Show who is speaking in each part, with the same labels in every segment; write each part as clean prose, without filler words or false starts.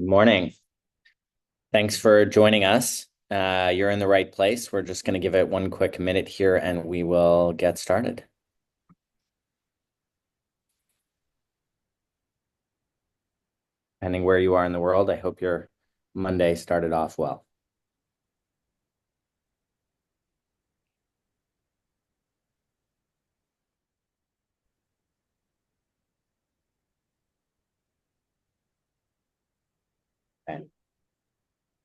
Speaker 1: Good morning. Thanks for joining us. You're in the right place. We're just going to give it one quick minute here and we will get started. Depending where you are in the world, I hope your Monday started off well. Okay.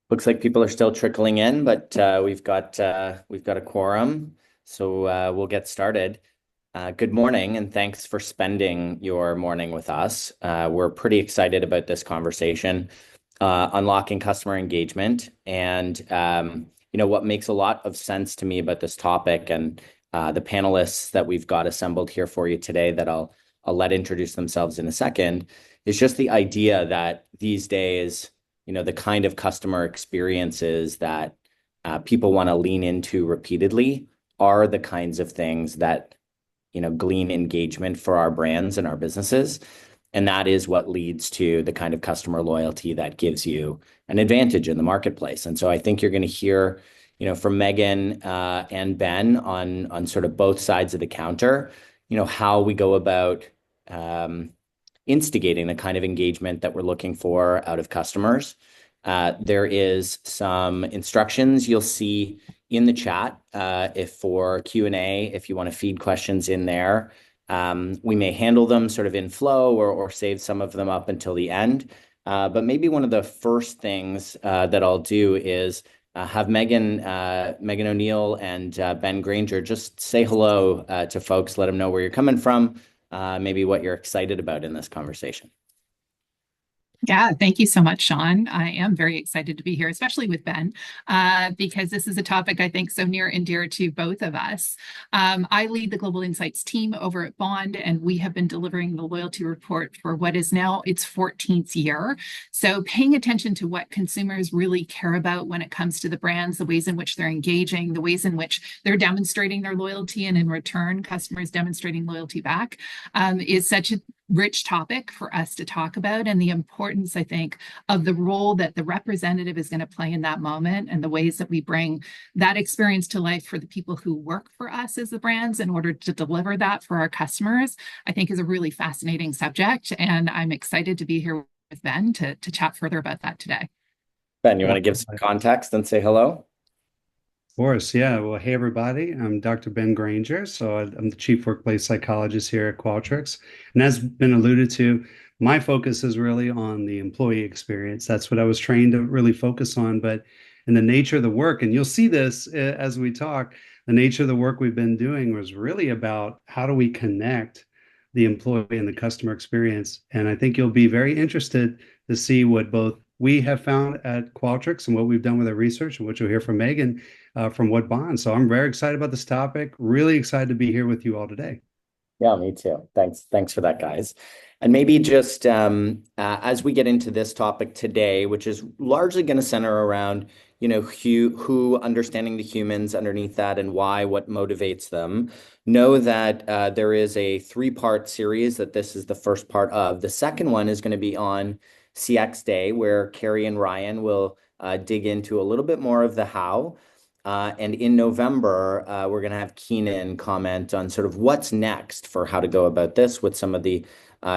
Speaker 1: Looks like people are still trickling in, but we've got a quorum, so we'll get started. Good morning, and thanks for spending your morning with us. We're pretty excited about this conversation, unlocking customer engagement, and what makes a lot of sense to me about this topic and the panelists that we've got assembled here for you today that I'll let introduce themselves in a second is just the idea that these days, the kind of customer experiences that people want to lean into repeatedly are the kinds of things that glean engagement for our brands and our businesses. And that is what leads to the kind of customer loyalty that gives you an advantage in the marketplace. And so I think you're going to hear, from Maegan and Ben on sort of both sides of the counter, how we go about instigating the kind of engagement that we're looking for out of customers. There is some instructions you'll see in the chat if for Q&A, if you want to feed questions in there. We may handle them sort of in flow or save some of them up until the end. But maybe one of the first things that I'll do is have Maegan O'Neill and Ben Granger just say hello to folks, let them know where you're coming from, maybe what you're excited about in this conversation.
Speaker 2: Yeah, thank you so much, Sean. I am very excited to be here, especially with Ben, because this is a topic I think so near and dear to both of us. I lead the Global Insights team over at Bond, and we have been delivering the loyalty report for what is now its 14th year. So paying attention to what consumers really care about when it comes to the brands, the ways in which they're engaging, the ways in which they're demonstrating their loyalty, and in return, customers demonstrating loyalty back, is such a rich topic for us to talk about, and the importance, I think, of the role that the representative is going to play in that moment and the ways that we bring that experience to life for the people who work for us as the brands in order to deliver that for our customers, I think is a really fascinating subject. And I'm excited to be here with Ben to chat further about that today.
Speaker 1: Ben, you want to give some context and say hello?
Speaker 3: Of course, yeah. Well, hey, everybody. I'm Dr. Ben Granger. I'm the Chief Workplace Psychologist here at Qualtrics. And as been alluded to, my focus is really on the employee experience. That's what I was trained to really focus on. But in the nature of the work, and you'll see this as we talk, the nature of the work we've been doing was really about how do we connect the employee and the customer experience. And I think you'll be very interested to see what both we have found at Qualtrics and what we've done with our research and what you'll hear from Maegan from what Bond. So I'm very excited about this topic. Really excited to be here with you all today.
Speaker 1: Yeah, me too. Thanks for that, guys. And maybe just as we get into this topic today, which is largely going to center around, who understanding the humans underneath that and why, what motivates them, know that there is a 3-part series that this is the first part of. The second one is going to be on CX Day, where Carrie and Ryan will dig into a little bit more of the how. And in November, we're going to have Keenan comment on sort of what's next for how to go about this with some of the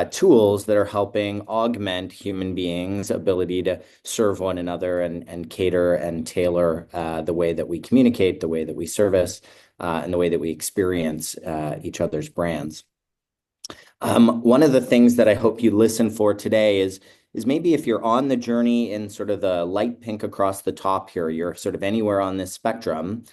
Speaker 1: tools that are helping augment human beings' ability to serve one another and cater and tailor the way that we communicate, the way that we service, and the way that we experience each other's brands. One of the things that I hope you listen for today is maybe if you're on the journey in sort of the light pink across the top here, you're sort of anywhere on this spectrum,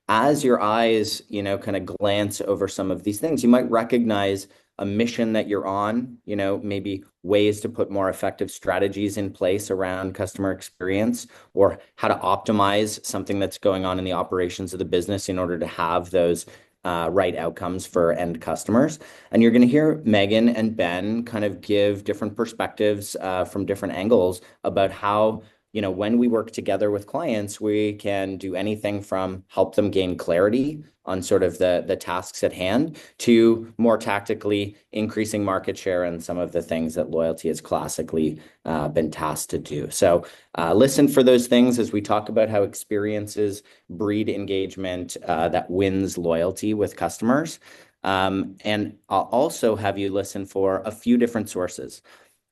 Speaker 1: as your eyes, kind of glance over some of these things, you might recognize a mission that you're on, maybe ways to put more effective strategies in place around customer experience or how to optimize something that's going on in the operations of the business in order to have those right outcomes for end customers. And you're going to hear Maegan and Ben kind of give different perspectives from different angles about how when we work together with clients, we can do anything from help them gain clarity on sort of the tasks at hand to more tactically increasing market share and some of the things that loyalty has classically been tasked to do. So listen for those things as we talk about how experiences breed engagement that wins loyalty with customers. And I'll also have you listen for a few different sources.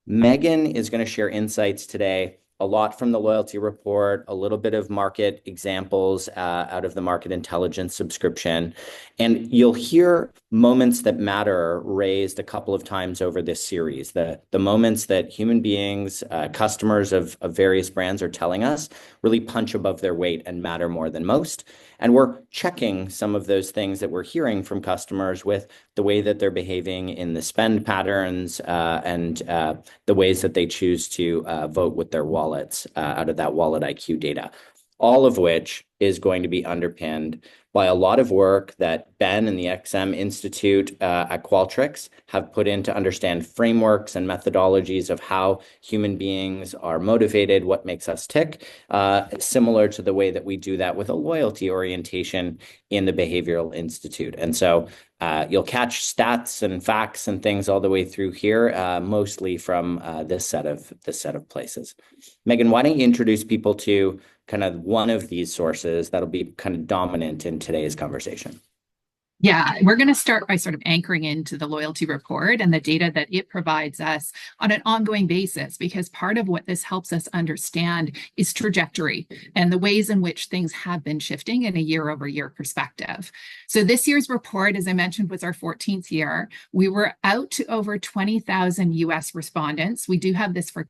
Speaker 1: Maegan is going to share insights today, a lot from the loyalty report, a little bit of market examples out of the market intelligence subscription. And you'll hear moments that matter raised a couple of times over this series. The moments that human beings, customers of various brands are telling us really punch above their weight and matter more than most. And we're checking some of those things that we're hearing from customers with the way that they're behaving in the spend patterns and the ways that they choose to vote with their wallets out of that Wallet IQ data, all of which is going to be underpinned by a lot of work that Ben and the XM Institute at Qualtrics have put in to understand frameworks and methodologies of how human beings are motivated, what makes us tick, similar to the way that we do that with a loyalty orientation in the Behavioral Institute. And so you'll catch stats and facts and things all the way through here, mostly from this set of places. Maegan, why don't you introduce people to kind of one of these sources that'll be kind of dominant in today's conversation?
Speaker 2: Yeah, we're going to start by sort of anchoring into the loyalty report and the data that it provides us on an ongoing basis, because part of what this helps us understand is trajectory and the ways in which things have been shifting in a year-over-year perspective. So this year's report, as I mentioned, was our 14th year. We were out to over 20,000 US respondents. We do have this for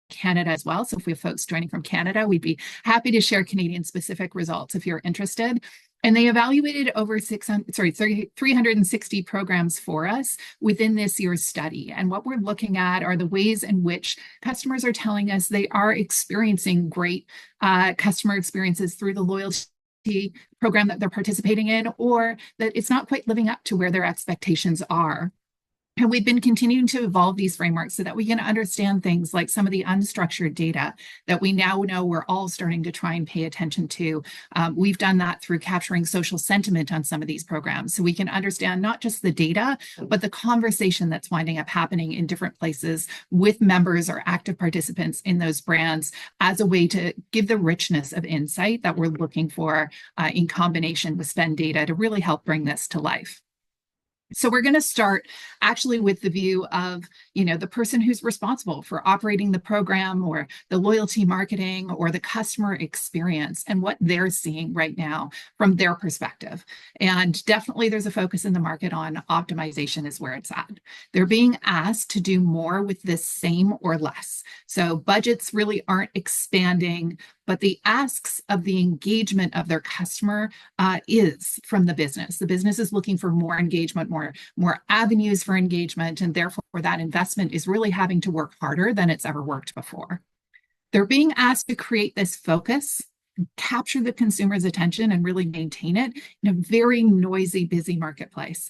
Speaker 2: Canada as well. So if we have folks joining from Canada, we'd be happy to share Canadian specific results if you're interested. And they evaluated over 360 programs for us within this year's study. And what we're looking at are the ways in which customers are telling us they are experiencing great customer experiences through the loyalty program that they're participating in, or that it's not quite living up to where their expectations are. And we've been continuing to evolve these frameworks so that we can understand things like some of the unstructured data that we now know we're all starting to try and pay attention to. We've done that through capturing social sentiment on some of these programs, so we can understand not just the data, but the conversation that's winding up happening in different places with members or active participants in those brands as a way to give the richness of insight that we're looking for in combination with spend data to really help bring this to life. So we're going to start actually with the view of, the person who's responsible for operating the program or the loyalty marketing or the customer experience and what they're seeing right now from their perspective. And definitely there's a focus in the market on optimization is where it's at. They're being asked to do more with the same or less. So budgets really aren't expanding, but the asks of the engagement of their customer is from the business. The business is looking for more engagement, more avenues for engagement, and therefore that investment is really having to work harder than it's ever worked before. They're being asked to create this focus, capture the consumer's attention, and really maintain it in a very noisy, busy marketplace.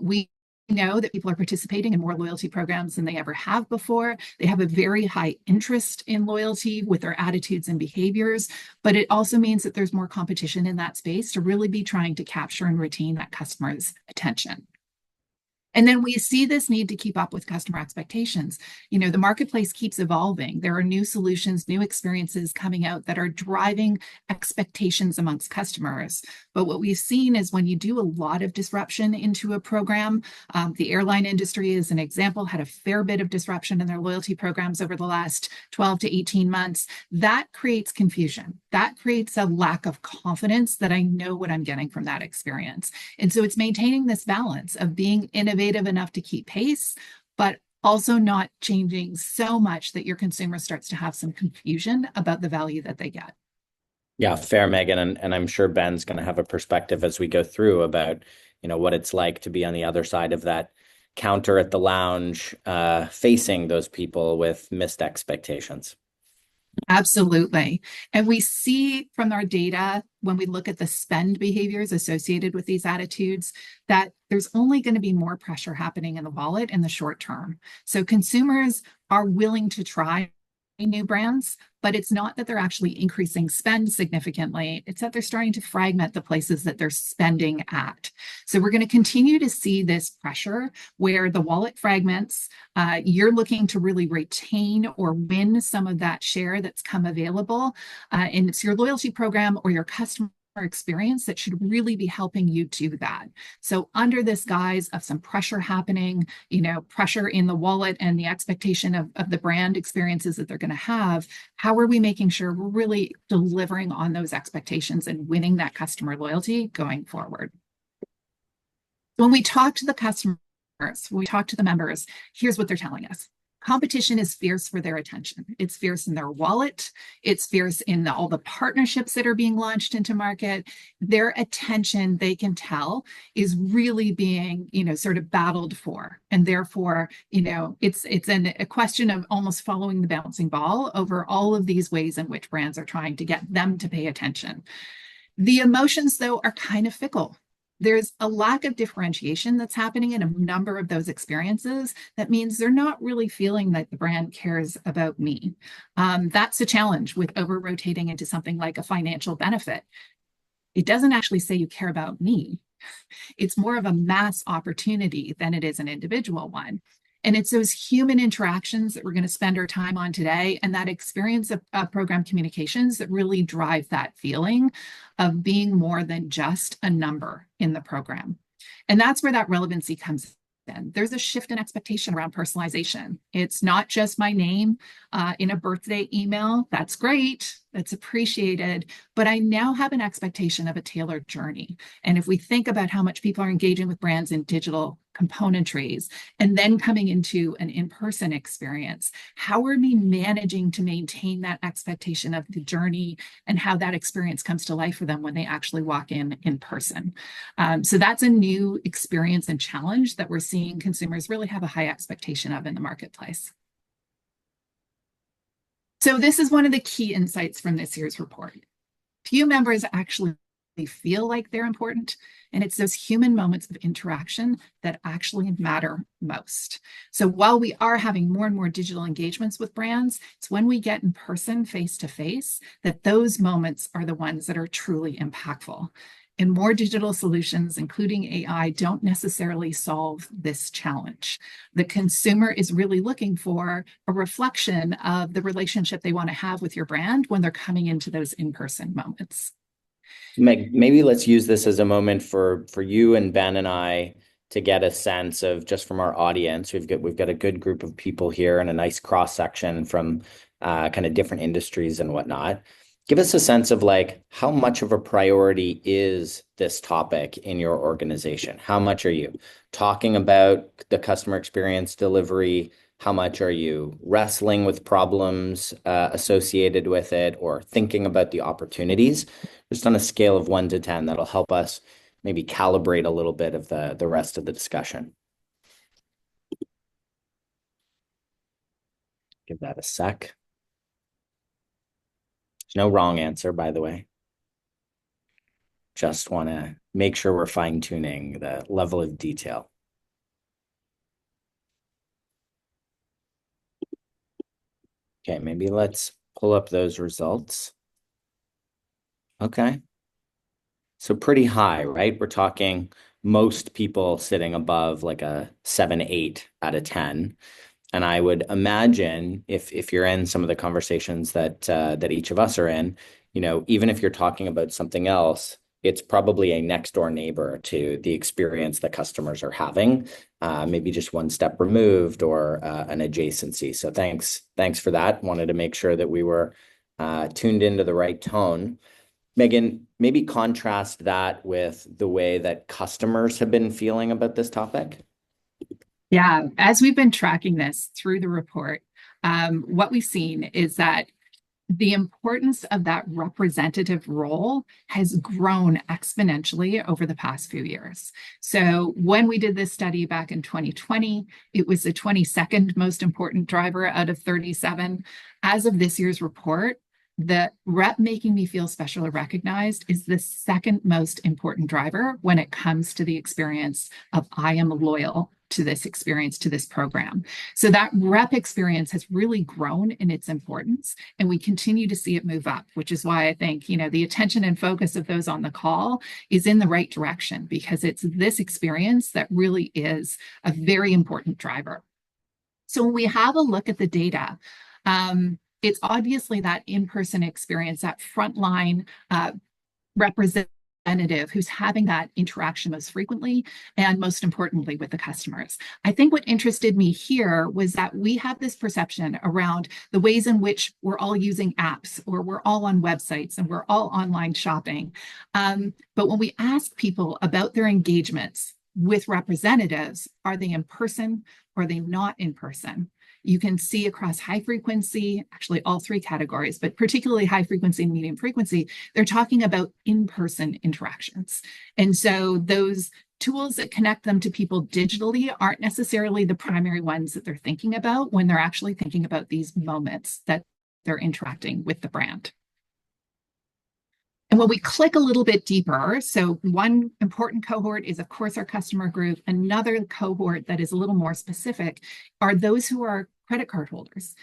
Speaker 2: We know that people are participating in more loyalty programs than they ever have before. They have a very high interest in loyalty with their attitudes and behaviors, but it also means that there's more competition in that space to really be trying to capture and retain that customer's attention. And then we see this need to keep up with customer expectations. The marketplace keeps evolving. There are new solutions, new experiences coming out that are driving expectations amongst customers. But what we've seen is when you do a lot of disruption into a program, the airline industry, as an example, had a fair bit of disruption in their loyalty programs over the last 12 to 18 months. That creates confusion. That creates a lack of confidence that I know what I'm getting from that experience. And so it's maintaining this balance of being innovative enough to keep pace, but also not changing so much that your consumer starts to have some confusion about the value that they get.
Speaker 1: Yeah, fair, Maegan. And I'm sure Ben's going to have a perspective as we go through about, what it's like to be on the other side of that counter at the lounge, facing those people with missed expectations.
Speaker 2: Absolutely. And we see from our data, when we look at the spend behaviors associated with these attitudes, that there's only going to be more pressure happening in the wallet in the short term. So consumers are willing to try new brands, but it's not that they're actually increasing spend significantly. It's that they're starting to fragment the places that they're spending at. So we're going to continue to see this pressure where the wallet fragments. You're looking to really retain or win some of that share that's come available. And it's your loyalty program or your customer experience that should really be helping you do that. So under this guise of some pressure happening, pressure in the wallet and the expectation of the brand experiences that they're going to have, how are we making sure we're really delivering on those expectations and winning that customer loyalty going forward? When we talk to the customers, when we talk to the members, here's what they're telling us. Competition is fierce for their attention. It's fierce in their wallet. It's fierce in all the partnerships that are being launched into market. Their attention, they can tell, is really being, sort of battled for. And therefore, it's a question of almost following the bouncing ball over all of these ways in which brands are trying to get them to pay attention. The emotions, though, are kind of fickle. There's a lack of differentiation that's happening in a number of those experiences. That means they're not really feeling that the brand cares about me. That's a challenge with over-rotating into something like a financial benefit. It doesn't actually say you care about me. It's more of a mass opportunity than it is an individual one. And it's those human interactions that we're going to spend our time on today and that experience of program communications that really drive that feeling of being more than just a number in the program. And that's where that relevancy comes in. There's a shift in expectation around personalization. It's not just my name in a birthday email. That's great. That's appreciated. But I now have an expectation of a tailored journey. And if we think about how much people are engaging with brands in digital componentries and then coming into an in-person experience, how are we managing to maintain that expectation of the journey and how that experience comes to life for them when they actually walk in person? So that's a new experience and challenge that we're seeing consumers really have a high expectation of in the marketplace. So this is one of the key insights from this year's report. Few members actually feel like they're important, and it's those human moments of interaction that actually matter most. So while we are having more and more digital engagements with brands, it's when we get in person, face to face, that those moments are the ones that are truly impactful. And more digital solutions, including AI, don't necessarily solve this challenge. The consumer is really looking for a reflection of the relationship they want to have with your brand when they're coming into those in-person moments.
Speaker 1: Meg, maybe let's use this as a moment for you and Ben and I to get a sense of, just from our audience, we've got a good group of people here and a nice cross section from kind of different industries and whatnot. Give us a sense of how much of a priority is this topic in your organization? How much are you talking about the customer experience delivery? How much are you wrestling with problems associated with it or thinking about the opportunities? Just on a scale of 1 to 10, that'll help us maybe calibrate a little bit of the rest of the discussion. Give that a sec. There's no wrong answer, by the way. Just want to make sure we're fine-tuning the level of detail. Okay, maybe let's pull up those results. Okay. So pretty high, right? We're talking most people sitting above a 7, 8 out of 10. And I would imagine if you're in some of the conversations that each of us are in, even if you're talking about something else, it's probably a next door neighbor to the experience that customers are having, maybe just one step removed or an adjacency. So thanks for that. Wanted to make sure that we were tuned into the right tone. Maegan, maybe contrast that with the way that customers have been feeling about this topic.
Speaker 2: Yeah, as we've been tracking this through the report, what we've seen is that the importance of that representative role has grown exponentially over the past few years. So when we did this study back in 2020, it was the 22nd most important driver out of 37. As of this year's report, the rep making me feel special or recognized is the second most important driver when it comes to the experience of I am loyal to this experience, to this program. So that rep experience has really grown in its importance, and we continue to see it move up, which is why I think, the attention and focus of those on the call is in the right direction, because it's this experience that really is a very important driver. So when we have a look at the data, it's obviously that in-person experience, that frontline representative who's having that interaction most frequently and most importantly with the customers. I think what interested me here was that we have this perception around the ways in which we're all using apps, or we're all on websites, and we're all online shopping. But when we ask people about their engagements with representatives, are they in person or are they not in person? You can see across high frequency, actually all three categories, but particularly high frequency and medium frequency, they're talking about in-person interactions. And so those tools that connect them to people digitally aren't necessarily the primary ones that they're thinking about when they're actually thinking about these moments that they're interacting with the brand. And when we click a little bit deeper, so one important cohort is, of course, our customer group. Another cohort that is a little more specific are those who are credit card holders,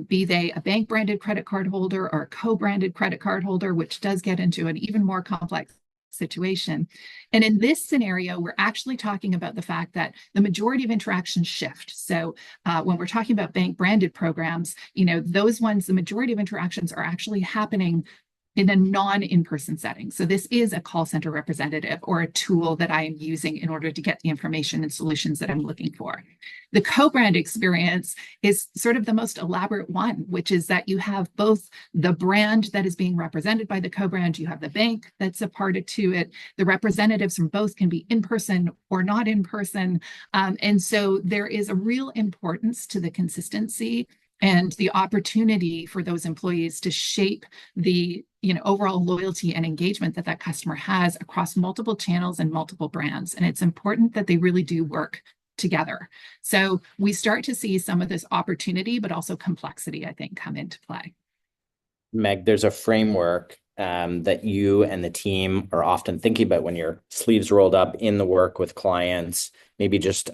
Speaker 2: be they a bank-branded credit card holder or a co-branded credit card holder, which does get into an even more complex situation. And in this scenario, we're actually talking about the fact that the majority of interactions shift. So when we're talking about bank-branded programs, those ones, the majority of interactions are actually happening in a non-in-person setting. So this is a call center representative or a tool that I am using in order to get the information and solutions that I'm looking for. The co-brand experience is sort of the most elaborate one, which is that you have both the brand that is being represented by the co-brand, you have the bank that's a part to it. The representatives from both can be in person or not in person. And so there is a real importance to the consistency and the opportunity for those employees to shape the overall loyalty and engagement that customer has across multiple channels and multiple brands. And it's important that they really do work together. So we start to see some of this opportunity, but also complexity, I think, come into play.
Speaker 1: Meg, there's a framework that you and the team are often thinking about when your sleeves rolled up in the work with clients. Maybe just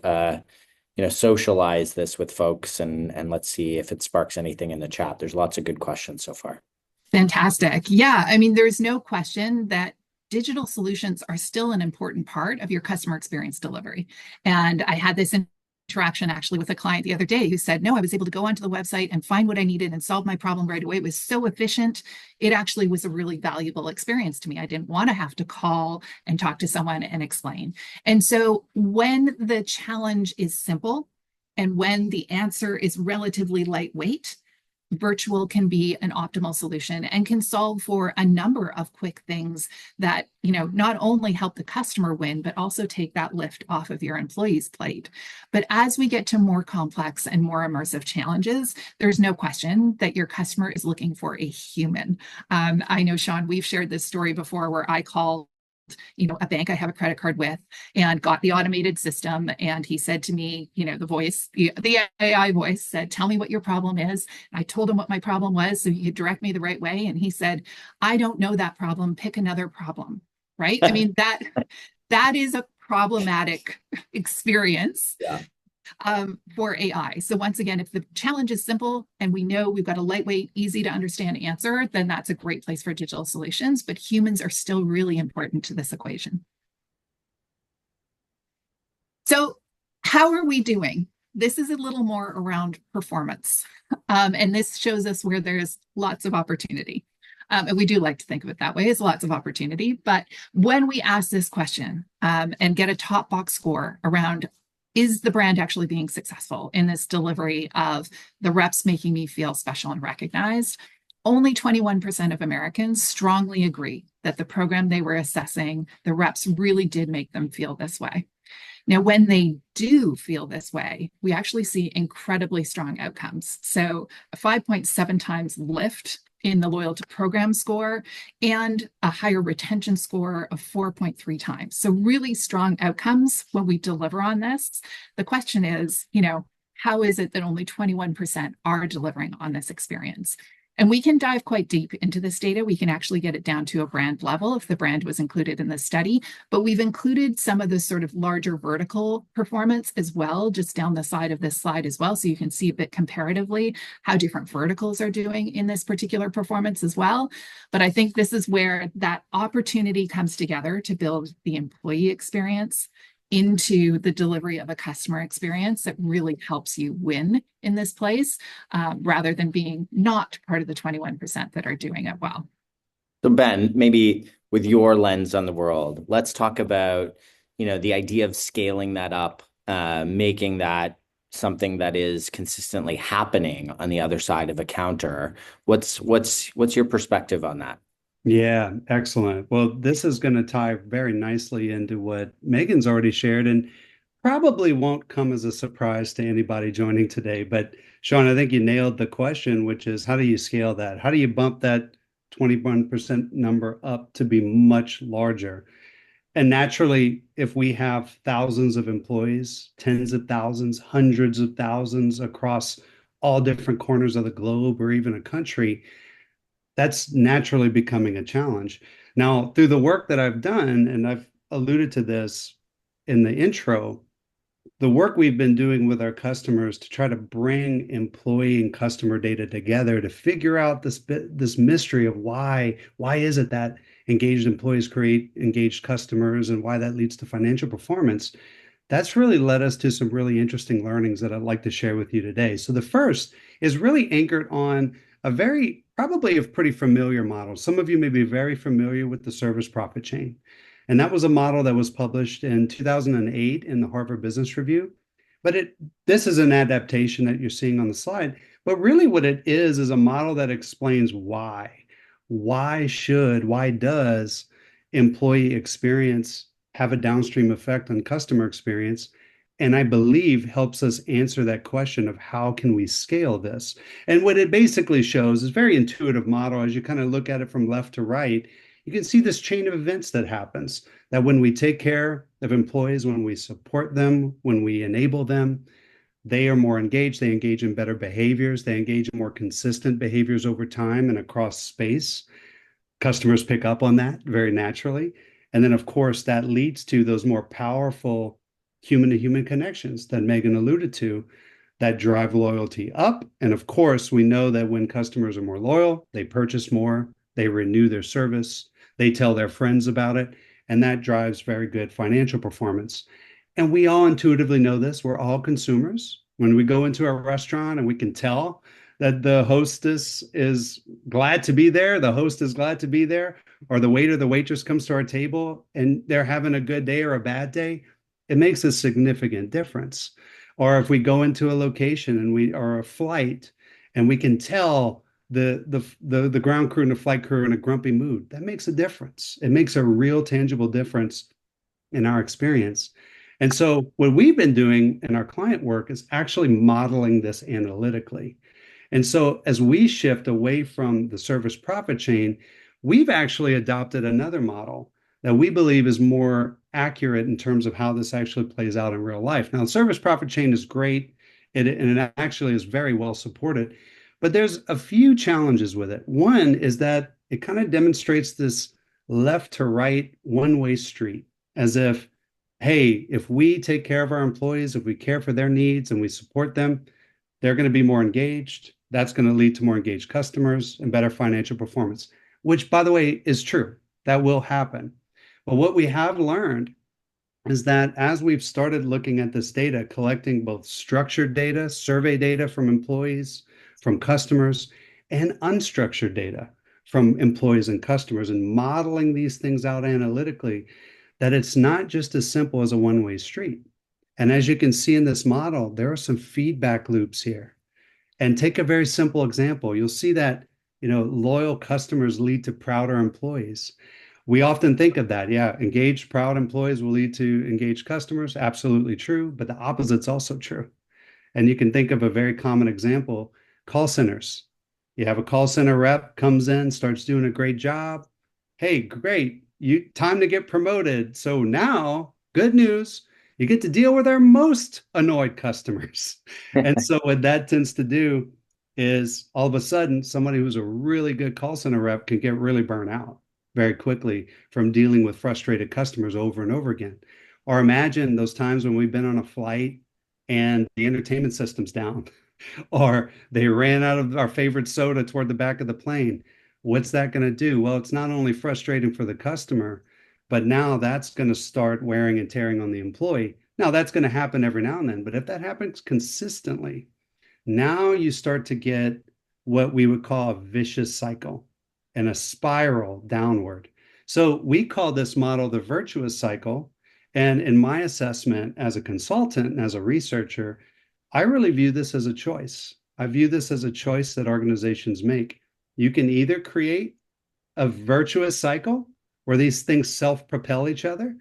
Speaker 1: socialize this with folks and let's see if it sparks anything in the chat. There's lots of good questions so far.
Speaker 2: Fantastic. Yeah, I mean, there's no question that digital solutions are still an important part of your customer experience delivery. And I had this interaction actually with a client the other day who said, no, I was able to go onto the website and find what I needed and solve my problem right away. It was so efficient. It actually was a really valuable experience to me. I didn't want to have to call and talk to someone and explain. And so when the challenge is simple and when the answer is relatively lightweight, virtual can be an optimal solution and can solve for a number of quick things that, not only help the customer win, but also take that lift off of your employee's plate. But as we get to more complex and more immersive challenges, there's no question that your customer is looking for a human. I know, Sean, we've shared this story before where I called a bank I have a credit card with and got the automated system. And he said to me, the voice, the AI voice said, tell me what your problem is. And I told him what my problem was so he could direct me the right way. And he said, I don't know that problem. Pick another problem. Right. I mean, that is a problematic experience.
Speaker 1: Yeah.
Speaker 2: For AI. So once again, if the challenge is simple and we know we've got a lightweight, easy to understand answer, then that's a great place for digital solutions, but humans are still really important to this equation. So how are we doing? This is a little more around performance. And this shows us where there's lots of opportunity. And we do like to think of it that way, as lots of opportunity. But when we ask this question and get a top box score around, is the brand actually being successful in this delivery of the reps making me feel special and recognized? Only 21% of Americans strongly agree that the program they were assessing, the reps really did make them feel this way. Now, when they do feel this way, we actually see incredibly strong outcomes. So a 5.7 times lift in the loyalty program score and a higher retention score of 4.3 times. So really strong outcomes when we deliver on this. The question is, how is it that only 21% are delivering on this experience? And we can dive quite deep into this data. We can actually get it down to a brand level if the brand was included in the study, but we've included some of the sort of larger vertical performance as well, just down the side of this slide as well. So you can see a bit comparatively how different verticals are doing in this particular performance as well. But I think this is where that opportunity comes together to build the employee experience into the delivery of a customer experience that really helps you win in this place, rather than being not part of the 21% that are doing it well.
Speaker 1: So Ben, maybe with your lens on the world, let's talk about, the idea of scaling that up, making that something that is consistently happening on the other side of a counter. What's your perspective on that?
Speaker 3: Yeah, excellent. Well, this is going to tie very nicely into what Maegan's already shared and probably won't come as a surprise to anybody joining today. But Sean, I think you nailed the question, which is how do you scale that? How do you bump that 21% number up to be much larger? And naturally, if we have thousands of employees, tens of thousands, hundreds of thousands across all different corners of the globe or even a country, that's naturally becoming a challenge. Now, through the work that I've done, and I've alluded to this in the intro, the work we've been doing with our customers to try to bring employee and customer data together to figure out this mystery of why is it that engaged employees create engaged customers and why that leads to financial performance. That's really led us to some really interesting learnings that I'd like to share with you today. So the first is really anchored on a very probably a pretty familiar model. Some of you may be very familiar with the service profit chain. And that was a model that was published in 2008 in the Harvard Business Review. But this is an adaptation that you're seeing on the slide. But really what it is a model that explains why. Why does employee experience have a downstream effect on customer experience? And I believe helps us answer that question of how can we scale this? And what it basically shows is very intuitive model. As you kind of look at it from left to right, you can see this chain of events that happens, that when we take care of employees, when we support them, when we enable them, they are more engaged, they engage in better behaviors, they engage in more consistent behaviors over time and across space. Customers pick up on that very naturally. And then, of course, that leads to those more powerful human to human connections that Maegan alluded to that drive loyalty up. And of course, we know that when customers are more loyal, they purchase more, they renew their service, they tell their friends about it, and that drives very good financial performance. And we all intuitively know this. We're all consumers. When we go into a restaurant and we can tell that the hostess is glad to be there, the host is glad to be there, or the waiter, the waitress comes to our table and they're having a good day or a bad day, it makes a significant difference. Or if we go into a location and we are a flight and we can tell the ground crew and the flight crew are in a grumpy mood, that makes a difference. It makes a real tangible difference in our experience. And so what we've been doing in our client work is actually modeling this analytically. And so as we shift away from the service profit chain, we've actually adopted another model that we believe is more accurate in terms of how this actually plays out in real life. Now, the service profit chain is great, and it actually is very well supported, but there's a few challenges with it. One is that it kind of demonstrates this left to right one-way street, as if, hey, if we take care of our employees, if we care for their needs and we support them, they're going to be more engaged. That's going to lead to more engaged customers and better financial performance, which, by the way, is true. That will happen. But what we have learned is that as we've started looking at this data, collecting both structured data, survey data from employees, from customers, and unstructured data from employees and customers, and modeling these things out analytically, that it's not just as simple as a one-way street. And as you can see in this model, there are some feedback loops here. And take a very simple example. You'll see that, loyal customers lead to prouder employees. We often think of that. Yeah, engaged, proud employees will lead to engaged customers. Absolutely true. But the opposite's also true. And you can think of a very common example, call centers. You have a call center rep comes in, starts doing a great job. Hey, great. Time to get promoted. So now, good news, you get to deal with our most annoyed customers. And so what that tends to do is all of a sudden somebody who's a really good call center rep can get really burnt out very quickly from dealing with frustrated customers over and over again. Or imagine those times when we've been on a flight and the entertainment system's down, or they ran out of our favorite soda toward the back of the plane. What's that going to do? Well, it's not only frustrating for the customer, but now that's going to start wearing and tearing on the employee. Now, that's going to happen every now and then, but if that happens consistently, now you start to get what we would call a vicious cycle and a spiral downward. So we call this model the virtuous cycle. And in my assessment as a consultant and as a researcher, I really view this as a choice. I view this as a choice that organizations make. You can either create a virtuous cycle where these things self-propel each other,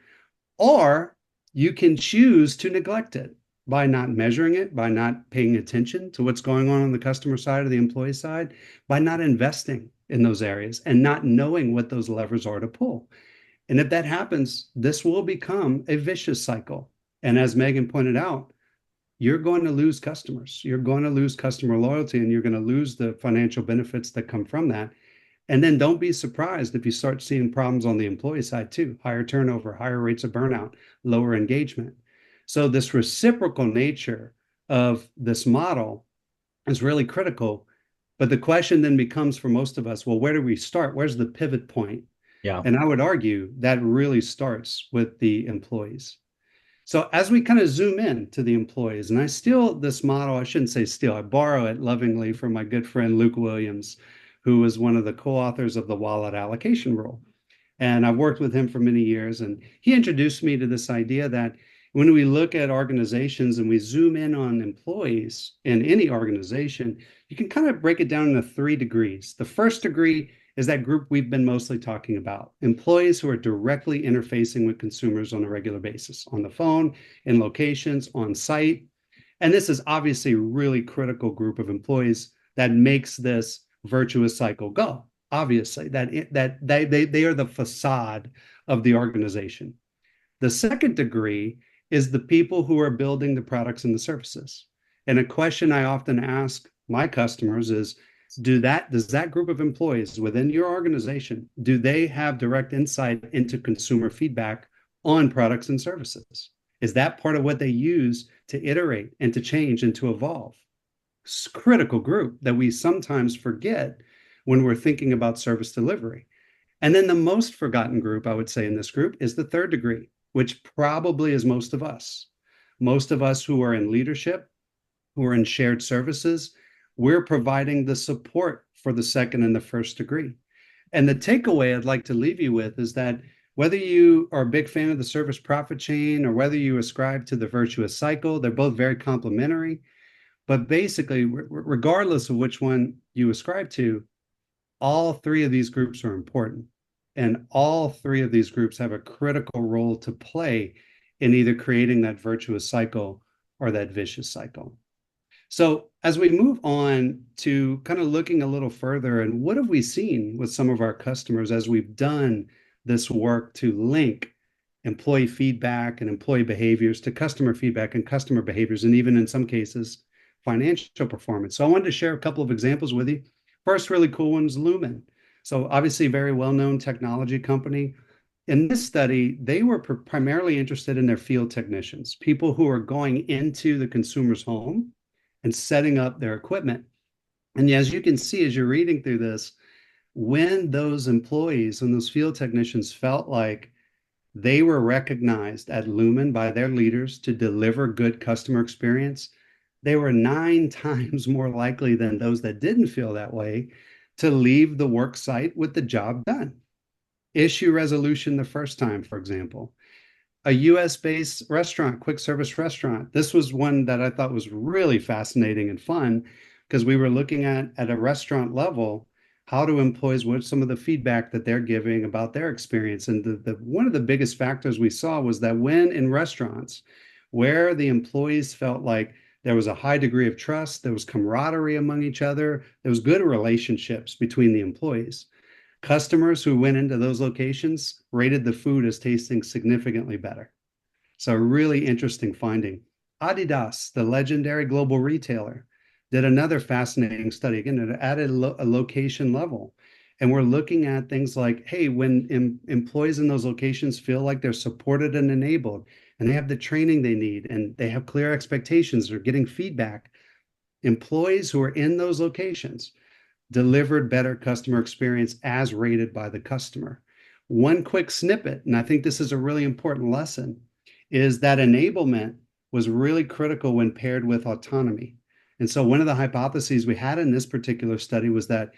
Speaker 3: or you can choose to neglect it by not measuring it, by not paying attention to what's going on the customer side or the employee side, by not investing in those areas and not knowing what those levers are to pull. And if that happens, this will become a vicious cycle. And as Maegan pointed out, you're going to lose customers. You're going to lose customer loyalty, and you're going to lose the financial benefits that come from that. And then don't be surprised if you start seeing problems on the employee side too: higher turnover, higher rates of burnout, lower engagement. So this reciprocal nature of this model is really critical. But the question then becomes for most of us, well, where do we start? Where's the pivot point?
Speaker 1: Yeah.
Speaker 3: And I would argue that really starts with the employees. So as we kind of zoom in to the employees, and I steal this model, I shouldn't say steal, I borrow it lovingly from my good friend Luke Williams, who was one of the co-authors of the wallet allocation rule. And I've worked with him for many years, and he introduced me to this idea that when we look at organizations and we zoom in on employees in any organization, you can kind of break it down into 3 degrees. The first degree is that group we've been mostly talking about: employees who are directly interfacing with consumers on a regular basis, on the phone, in locations, on site. And this is obviously a really critical group of employees that makes this virtuous cycle go. Obviously, that they are the facade of the organization. The second degree is the people who are building the products and the services. And a question I often ask my customers is, does that group of employees within your organization, do they have direct insight into consumer feedback on products and services? Is that part of what they use to iterate and to change and to evolve? It's a critical group that we sometimes forget when we're thinking about service delivery. And then the most forgotten group, I would say, in this group is the third degree, which probably is most of us. Most of us who are in leadership, who are in shared services, we're providing the support for the second and the first degree. And the takeaway I'd like to leave you with is that whether you are a big fan of the service profit chain or whether you ascribe to the virtuous cycle, they're both very complementary. But basically, regardless of which one you ascribe to, all 3 of these groups are important. And all 3 of these groups have a critical role to play in either creating that virtuous cycle or that vicious cycle. So as we move on to kind of looking a little further, and what have we seen with some of our customers as we've done this work to link employee feedback and employee behaviors to customer feedback and customer behaviors, and even in some cases, financial performance. So I wanted to share a couple of examples with you. First really cool one is Lumen. So obviously a very well-known technology company. In this study, they were primarily interested in their field technicians, people who are going into the consumer's home and setting up their equipment. And as you can see, as you're reading through this, when those employees and those field technicians felt like they were recognized at Lumen by their leaders to deliver good customer experience, they were 9 times more likely than those that didn't feel that way to leave the work site with the job done. Issue resolution the first time, for example. A US-based restaurant, quick service restaurant. This was one that I thought was really fascinating and fun because we were looking at a restaurant level, how do employees, what's some of the feedback that they're giving about their experience? And one of the biggest factors we saw was that when in restaurants where the employees felt like there was a high degree of trust, there was camaraderie among each other, there was good relationships between the employees, customers who went into those locations rated the food as tasting significantly better. So really interesting finding. Adidas, the legendary global retailer, did another fascinating study, again, at a location level. And we're looking at things like, hey, when employees in those locations feel like they're supported and enabled, and they have the training they need, and they have clear expectations, they're getting feedback, employees who are in those locations delivered better customer experience as rated by the customer. One quick snippet, and I think this is a really important lesson, is that enablement was really critical when paired with autonomy. And so one of the hypotheses we had in this particular study was that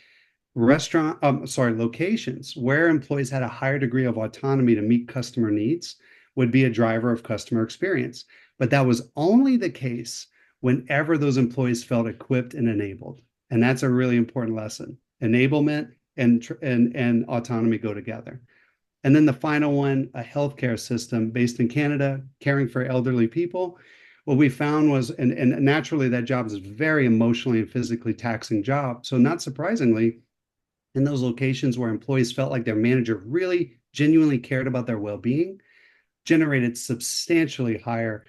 Speaker 3: locations where employees had a higher degree of autonomy to meet customer needs would be a driver of customer experience. But that was only the case whenever those employees felt equipped and enabled. And that's a really important lesson. Enablement and autonomy go together. And then the final one, a healthcare system based in Canada, caring for elderly people. What we found was, and naturally that job is a very emotionally and physically taxing job. So not surprisingly, in those locations where employees felt like their manager really genuinely cared about their well-being, generated substantially higher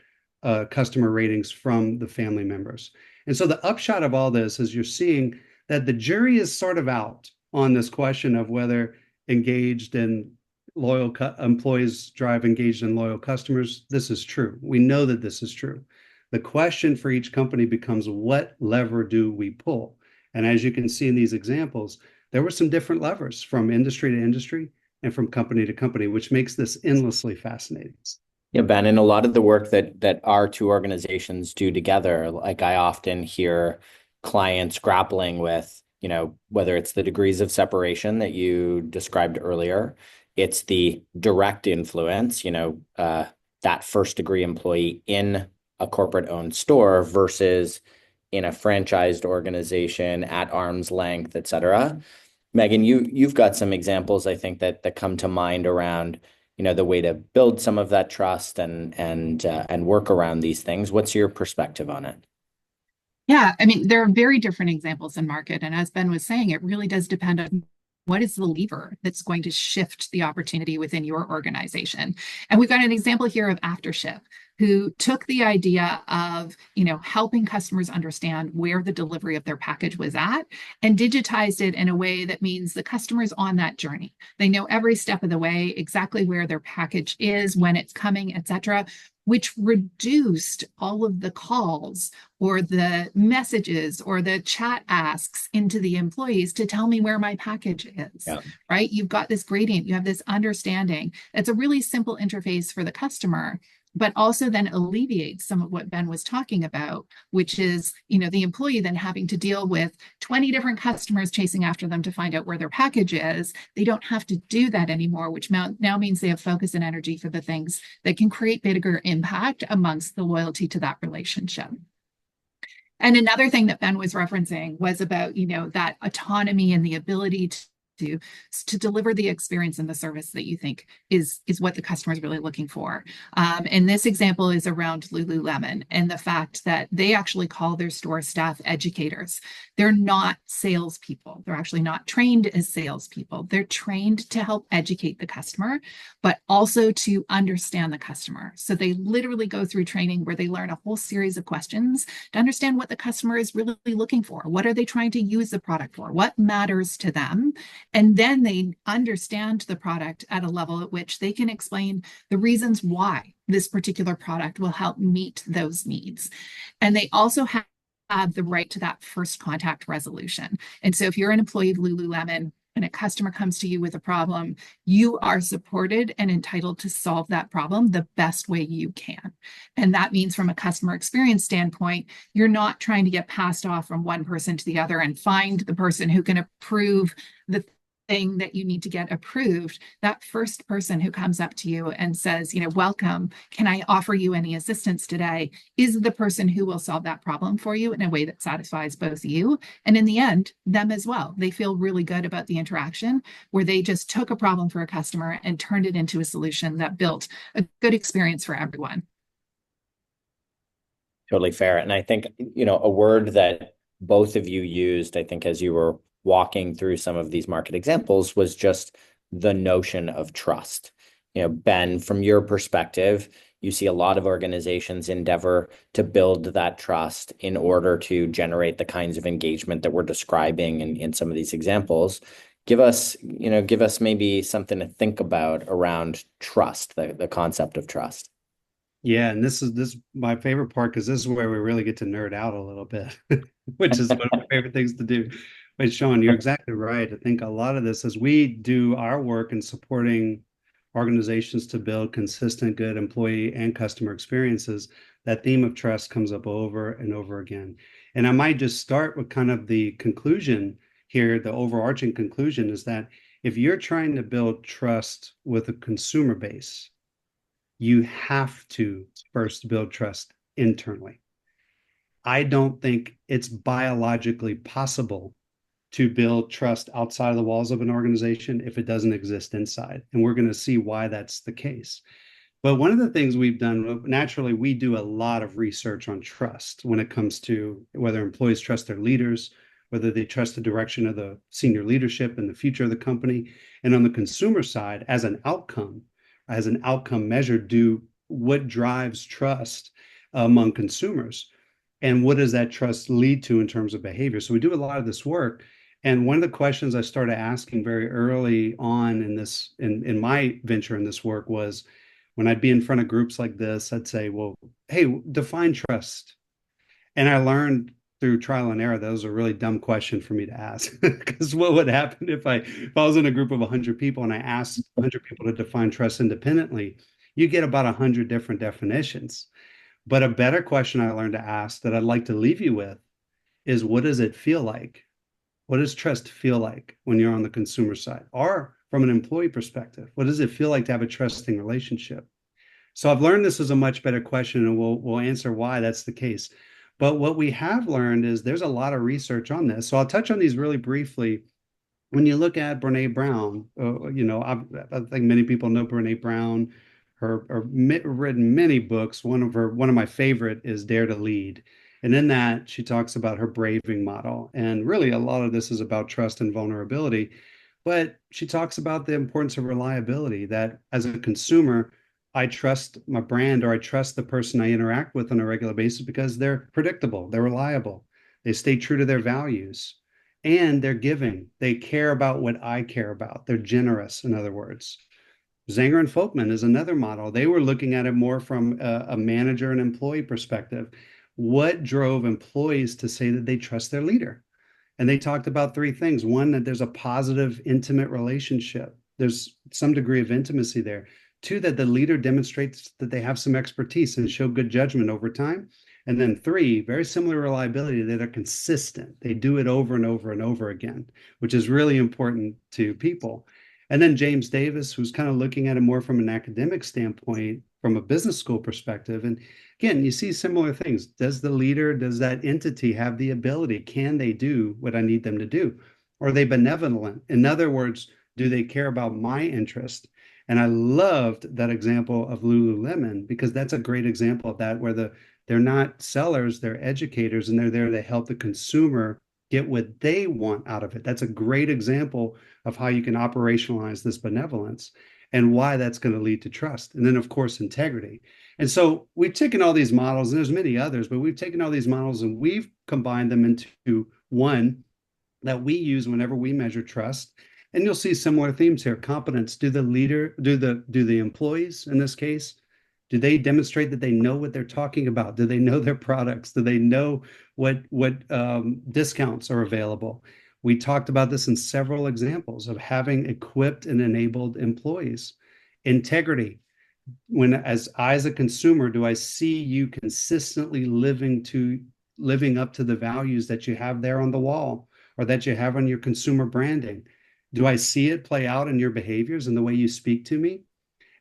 Speaker 3: customer ratings from the family members. And so the upshot of all this is you're seeing that the jury is sort of out on this question of whether engaged and loyal employees drive engaged and loyal customers. This is true. We know that this is true. The question for each company becomes, what lever do we pull? And as you can see in these examples, there were some different levers from industry to industry and from company to company, which makes this endlessly fascinating.
Speaker 1: Yeah, Ben, and a lot of the work that our two organizations do together, like I often hear clients grappling with, whether it's the degrees of separation that you described earlier, it's the direct influence, that first degree employee in a corporate owned store versus in a franchised organization at arm's length, et cetera. Maegan, you've got some examples, I think, that come to mind around the way to build some of that trust and work around these things. What's your perspective on it?
Speaker 2: Yeah, I mean, there are very different examples in market. And as Ben was saying, it really does depend on what is the lever that's going to shift the opportunity within your organization. And we've got an example here of Aftership, who took the idea of, helping customers understand where the delivery of their package was at and digitized it in a way that means the customer's on that journey. They know every step of the way, exactly where their package is, when it's coming, et cetera, which reduced all of the calls or the messages or the chat asks into the employees to tell me where my package is, right? You've got this gradient, you have this understanding. It's a really simple interface for the customer, but also then alleviates some of what Ben was talking about, which is, the employee then having to deal with 20 different customers chasing after them to find out where their package is. They don't have to do that anymore, which now means they have focus and energy for the things that can create bigger impact amongst the loyalty to that relationship. And another thing that Ben was referencing was about, that autonomy and the ability to deliver the experience and the service that you think is what the customer is really looking for. And this example is around Lululemon and the fact that they actually call their store staff educators. They're not salespeople. They're actually not trained as salespeople. They're trained to help educate the customer, but also to understand the customer. So they literally go through training where they learn a whole series of questions to understand what the customer is really looking for. What are they trying to use the product for? What matters to them? And then they understand the product at a level at which they can explain the reasons why this particular product will help meet those needs. And they also have the right to that first contact resolution. And so if you're an employee of Lululemon and a customer comes to you with a problem, you are supported and entitled to solve that problem the best way you can. And that means from a customer experience standpoint, you're not trying to get passed off from one person to the other and find the person who can approve the thing that you need to get approved. That first person who comes up to you and says, welcome, can I offer you any assistance today, is the person who will solve that problem for you in a way that satisfies both you and, in the end, them as well. They feel really good about the interaction where they just took a problem for a customer and turned it into a solution that built a good experience for everyone.
Speaker 1: Totally fair. And I think, a word that both of you used, I think, as you were walking through some of these market examples, was just the notion of trust. Ben, from your perspective, You see a lot of organizations endeavor to build that trust in order to generate the kinds of engagement that we're describing in some of these examples. Give us maybe something to think about around trust, the concept of trust.
Speaker 3: Yeah, and this is my favorite part because this is where we really get to nerd out a little bit, which is one of my favorite things to do. But Sean, you're exactly right. I think a lot of this, as we do our work in supporting organizations to build consistent, good employee and customer experiences, that theme of trust comes up over and over again. And I might just start with kind of the conclusion here. The overarching conclusion is that if you're trying to build trust with a consumer base, you have to first build trust internally. I don't think it's biologically possible to build trust outside of the walls of an organization if it doesn't exist inside. And we're going to see why that's the case. But one of the things we've done, naturally, we do a lot of research on trust when it comes to whether employees trust their leaders, whether they trust the direction of the senior leadership and the future of the company. And on the consumer side, as an outcome measure, do what drives trust among consumers, and what does that trust lead to in terms of behavior. So we do a lot of this work, and one of the questions I started asking very early on in my venture in this work was, when I'd be in front of groups like this, I'd say, well, hey, define trust. And I learned through trial and error that was a really dumb question for me to ask. Because what would happen if I was in a group of 100 people and I asked 100 people to define trust independently? You get about 100 different definitions. But a better question I learned to ask that I'd like to leave you with is, what does it feel like? What does trust feel like when you're on the consumer side? Or from an employee perspective, what does it feel like to have a trusting relationship? So I've learned this is a much better question, and we'll answer why that's the case. But what we have learned is there's a lot of research on this. So I'll touch on these really briefly. When you look at Brene Brown, I think many people know Brene Brown. Written many books. One of my favorite is Dare to Lead. And in that, she talks about her braving model. And really, a lot of this is about trust and vulnerability. But she talks about the importance of reliability, that as a consumer, I trust my brand, or I trust the person I interact with on a regular basis because they're predictable, they're reliable, they stay true to their values, and they're giving. They care about what I care about. They're generous, in other words. Zanger and Folkman is another model. They were looking at it more from a manager and employee perspective. What drove employees to say that they trust their leader? And they talked about three things. One, that there's a positive, intimate relationship. There's some degree of intimacy there. Two, that the leader demonstrates that they have some expertise and show good judgment over time. And then three, very similar reliability, that are consistent. They do it over and over and over again, which is really important to people. And then James Davis, who's kind of looking at it more from an academic standpoint, from a business school perspective. And again, you see similar things. Does that entity have the ability? Can they do what I need them to do? Or are they benevolent? In other words, do they care about my interest? And I loved that example of Lululemon, because that's a great example of that, where they're not sellers, they're educators, and they're there to help the consumer get what they want out of it. That's a great example of how you can operationalize this benevolence and why that's going to lead to trust. And then, of course, integrity. And so we've taken all these models, and there's many others, but we've taken all these models and we've combined them into one that we use whenever we measure trust. And you'll see similar themes here. Competence. Do the employees, in this case, do they demonstrate that they know what they're talking about? Do they know their products? Do they know what discounts are available? We talked about this in several examples of having equipped and enabled employees. Integrity. As a consumer, do I see you consistently living up to the values that you have there on the wall, or that you have on your consumer branding? Do I see it play out in your behaviors and the way you speak to me?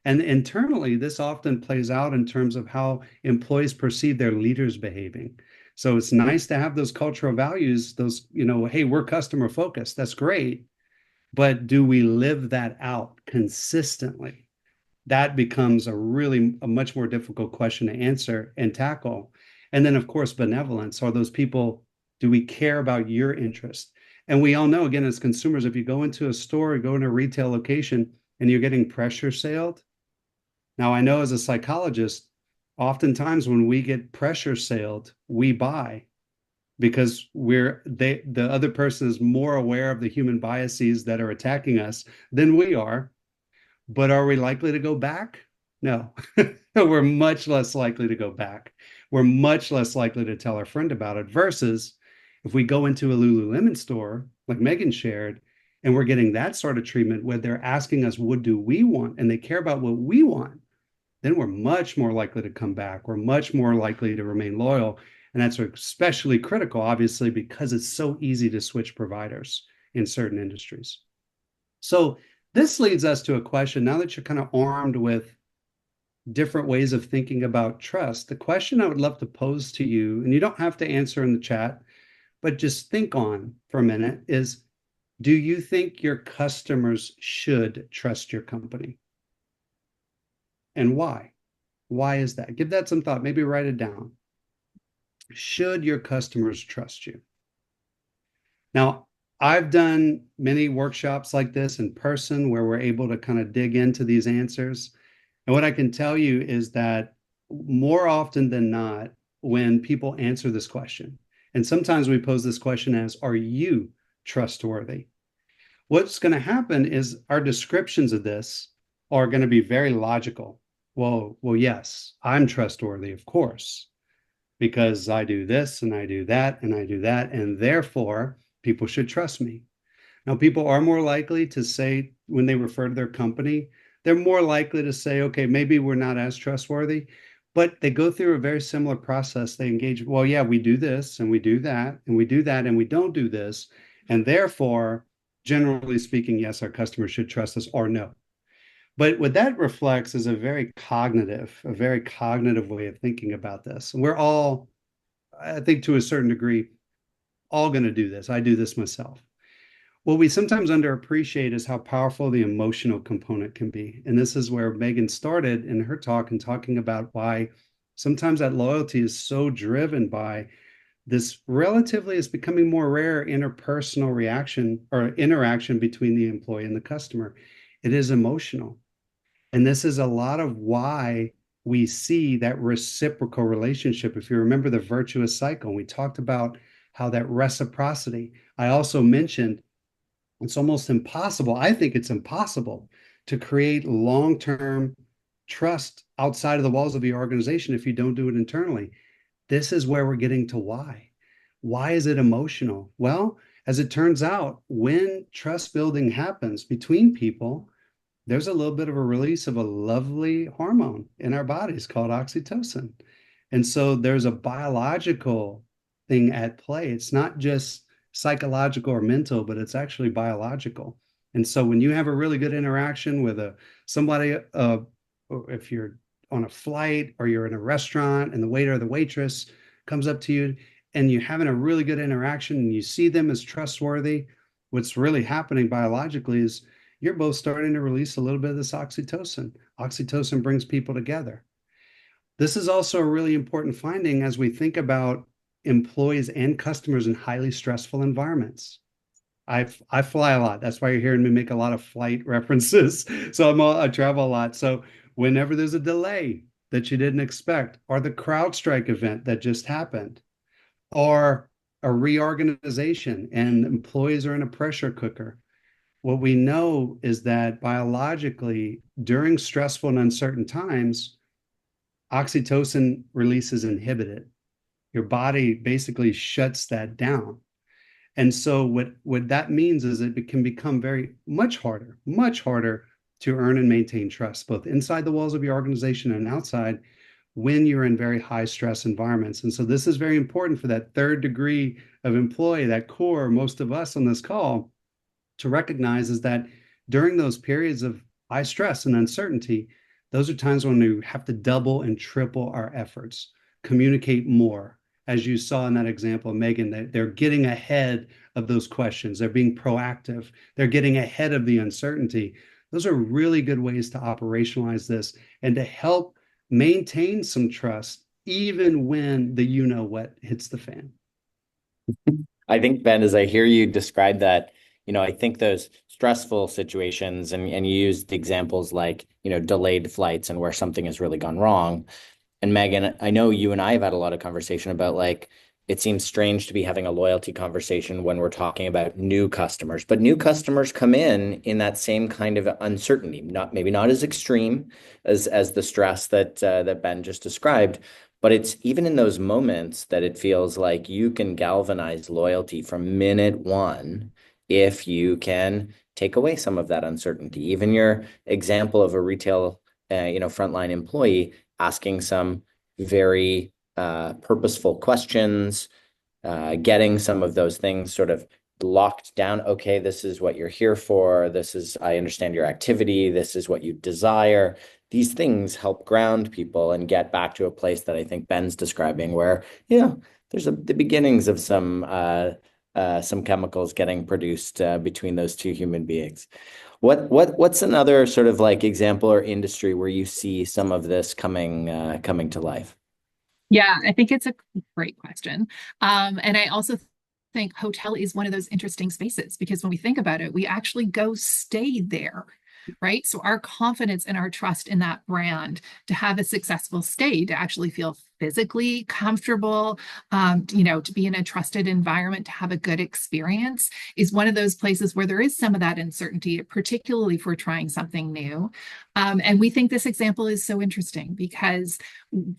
Speaker 3: And internally, this often plays out in terms of how employees perceive their leaders behaving. So it's nice to have those cultural values, hey, we're customer focused. That's great. But do we live that out consistently? That becomes a much more difficult question to answer and tackle. And then, of course, benevolence. Are those people, do we care about your interest? And we all know, again, as consumers, if you go into a store or go in a retail location and you're getting pressure saled. Now, I know as a psychologist, Oftentimes when we get pressure sailed, we buy because the other person is more aware of the human biases that are attacking us than we are. But are we likely to go back? No. We're much less likely to go back. We're much less likely to tell our friend about it versus if we go into a Lululemon store, like Maegan shared, and we're getting that sort of treatment where they're asking us, what do we want? And they care about what we want, then we're much more likely to come back. We're much more likely to remain loyal. And that's especially critical, obviously, because it's so easy to switch providers in certain industries. So this leads us to a question. Now that you're kind of armed with different ways of thinking about trust, the question I would love to pose to you, and you don't have to answer in the chat, but just think on for a minute, is do you think your customers should trust your company? And why? Why is that? Give that some thought. Maybe write it down. Should your customers trust you? Now, I've done many workshops like this in person where we're able to kind of dig into these answers. And what I can tell you is that more often than not, when people answer this question, and sometimes we pose this question as, are you trustworthy? What's going to happen is our descriptions of this are going to be very logical. Well, yes, I'm trustworthy, of course, because I do this and I do that and I do that, and therefore people should trust me. Now, people are more likely to say when they refer to their company, they're more likely to say, okay, maybe we're not as trustworthy, but they go through a very similar process. They engage, well, yeah, we do this and we do that and we do that and we don't do this. And therefore, generally speaking, yes, our customers should trust us or no. But what that reflects is a very cognitive way of thinking about this. And we're all, I think to a certain degree, all going to do this. I do this myself. What we sometimes underappreciate is how powerful the emotional component can be. And this is where Maegan started in her talk and talking about why sometimes that loyalty is so driven by this relatively is becoming more rare interpersonal reaction or interaction between the employee and the customer. It is emotional. And this is a lot of why we see that reciprocal relationship. If you remember the virtuous cycle, we talked about how that reciprocity, I also mentioned it's almost impossible. I think it's impossible to create long-term trust outside of the walls of your organization if you don't do it internally. This is where we're getting to why. Why is it emotional? Well, as it turns out, when trust building happens between people, there's a little bit of a release of a lovely hormone in our bodies called oxytocin. And so there's a biological thing at play. It's not just psychological or mental, but it's actually biological. And so when you have a really good interaction with somebody, if you're on a flight or you're in a restaurant and the waiter or the waitress comes up to you and you're having a really good interaction and you see them as trustworthy, what's really happening biologically is you're both starting to release a little bit of this oxytocin. Oxytocin brings people together. This is also a really important finding as we think about employees and customers in highly stressful environments. I fly a lot. That's why you're hearing me make a lot of flight references. So I travel a lot. So whenever there's a delay that you didn't expect, or the CrowdStrike event that just happened, or a reorganization and employees are in a pressure cooker, what we know is that biologically, during stressful and uncertain times, oxytocin release is inhibited. Your body basically shuts that down. And so what that means is it can become much harder to earn and maintain trust, both inside the walls of your organization and outside when you're in very high stress environments. And so this is very important for that third degree of employee, that core, most of us on this call, to recognize is that during those periods of high stress and uncertainty, those are times when we have to double and triple our efforts, communicate more. As you saw in that example, Maegan, they're getting ahead of those questions. They're being proactive. They're getting ahead of the uncertainty. Those are really good ways to operationalize this and to help maintain some trust, even when the you know what hits the fan.
Speaker 1: I think, Ben, as I hear you describe that, I think those stressful situations, and you used examples like, delayed flights and where something has really gone wrong. And Megan, I know you and I have had a lot of conversation about like it seems strange to be having a loyalty conversation when we're talking about new customers, but new customers come in that same kind of uncertainty, not maybe not as extreme as the stress that Ben just described, but it's even in those moments that it feels like you can galvanize loyalty from minute one if you can take away some of that uncertainty. Even your example of a retail, frontline employee asking some very purposeful questions, getting some of those things sort of locked down. Okay, this is what you're here for. I understand your activity. This is what you desire. These things help ground people and get back to a place that I think Ben's describing where, there's the beginnings of some chemicals getting produced between those two human beings. What's another sort of like example or industry where you see some of this coming to life?
Speaker 2: Yeah, I think it's a great question. And I also think hotel is one of those interesting spaces because when we think about it, we actually go stay there, right? So our confidence and our trust in that brand to have a successful stay, to actually feel physically comfortable, to be in a trusted environment, to have a good experience is one of those places where there is some of that uncertainty, particularly if we're trying something new. And we think this example is so interesting because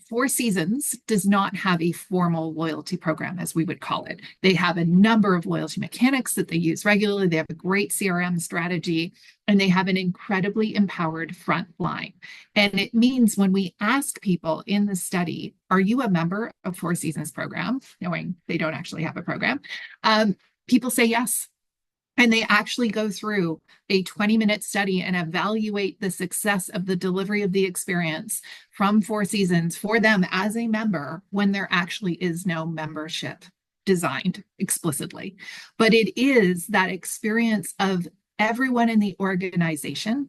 Speaker 2: Four Seasons does not have a formal loyalty program, as we would call it. They have a number of loyalty mechanics that they use regularly. They have a great CRM strategy, and they have an incredibly empowered front line. And it means when we ask people in the study, are you a member of Four Seasons program, knowing they don't actually have a program, people say yes. And they actually go through a 20-minute study and evaluate the success of the delivery of the experience from Four Seasons for them as a member when there actually is no membership designed explicitly. But it is that experience of everyone in the organization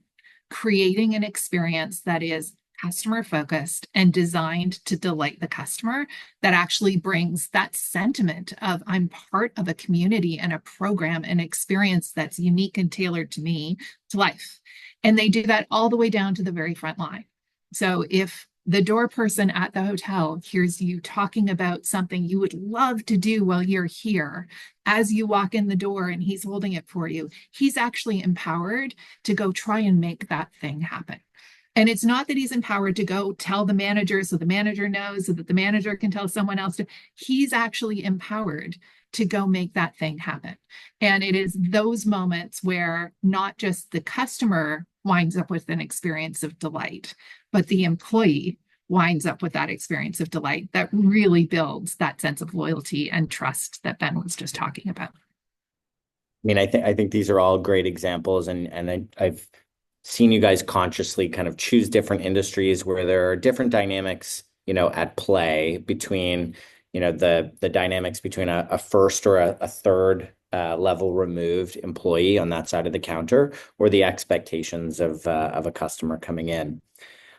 Speaker 2: creating an experience that is customer focused and designed to delight the customer that actually brings that sentiment of I'm part of a community and a program and experience that's unique and tailored to me to life. And they do that all the way down to the very front line. So if the door person at the hotel hears you talking about something you would love to do while you're here, as you walk in the door and he's holding it for you, he's actually empowered to go try and make that thing happen. And it's not that he's empowered to go tell the manager so the manager knows so that the manager can tell someone else to. He's actually empowered to go make that thing happen. And it is those moments where not just the customer winds up with an experience of delight, but the employee winds up with that experience of delight that really builds that sense of loyalty and trust that Ben was just talking about.
Speaker 1: I mean, I think these are all great examples, and I've seen you guys consciously kind of choose different industries where there are different dynamics, at play between, the dynamics between a first or a third level removed employee on that side of the counter, or the expectations of a customer coming in.